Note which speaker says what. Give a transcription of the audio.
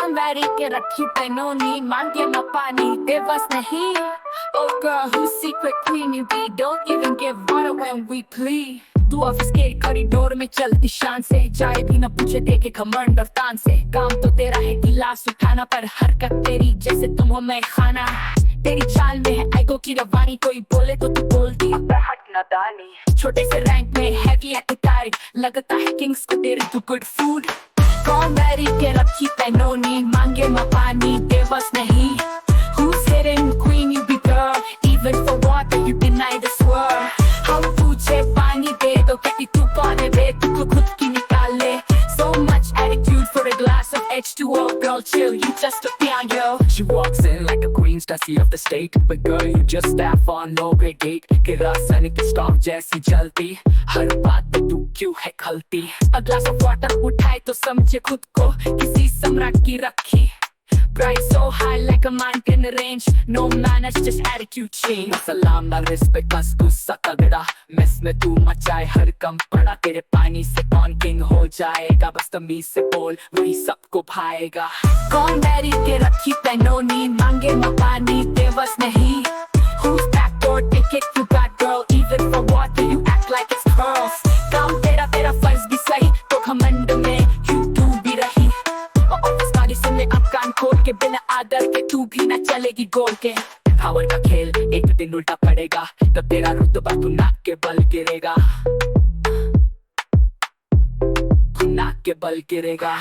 Speaker 1: काम बैरी के रखी पैनोनी, मांगे न पानी दे बस नहीं। Oh girl, who's secret queen you be? Don't even give water when we plead. तू ऑफिस के कॉरिडोर में चलती शान से, चाय भी न पूछे दे के घमंड और तान से। काम तो तेरा है गिलास उठाना, पर हरकत तेरी जैसे तुम हो मैं खाना। तेरी चाल में है आइगो की रवानी, कोई बोले तो तू बोलती हट नादानी। छोटे से रैंक में हैवी एपिटाइट, लगता है किंग्स को दे रही तू गुड फूड। कौन बैरी के रखी पैनोनी, मांगे न पानी दे बस नहीं। Who's hidden queen you be girl, even for water you deny this world। हम पूछे पानी दे दो, कहती तू कौन है बे, तू खुद की निकाल ले। So much attitude for a glass of H2O, girl chill, you just a piano। She walks in like a queen, Stacy of the state, but girl you just staff on no great gate। के रासायनिक के stock जैसी चलती, हर बात पे तू क्यों है खलती। A glass of water उठाए तो समझे खुद को किसी सम्राट की रखी। Price so high like a mountain range, no manners just attitude change। सलाम ना रिस्पेक्ट बस गुस्सा तगड़ा, मिस में तू मचाए हर कम पड़ा। तेरे पानी से कौन किंग हो जाएगा, बस तमीज से बोल वही सबको भाएगा। कौन बैरी के रखी पैनोनी, मांगे न पानी दे बस नहीं। Who's backdoor ticket you got girl, even for water you act like it's pearls। काम तेरा फर्ज भी सही, तो घमंड में क्यों तू भी रही। ऑफिस वाली सुनने अब कान खोल के, बिना आदर के तू भी न चलेगी गोल के। पावर का खेल एक दिन उल्टा पड़ेगा, तब तेरा रुतबा तू नाक के बल गिरेगा, नाक के बल गिरेगा।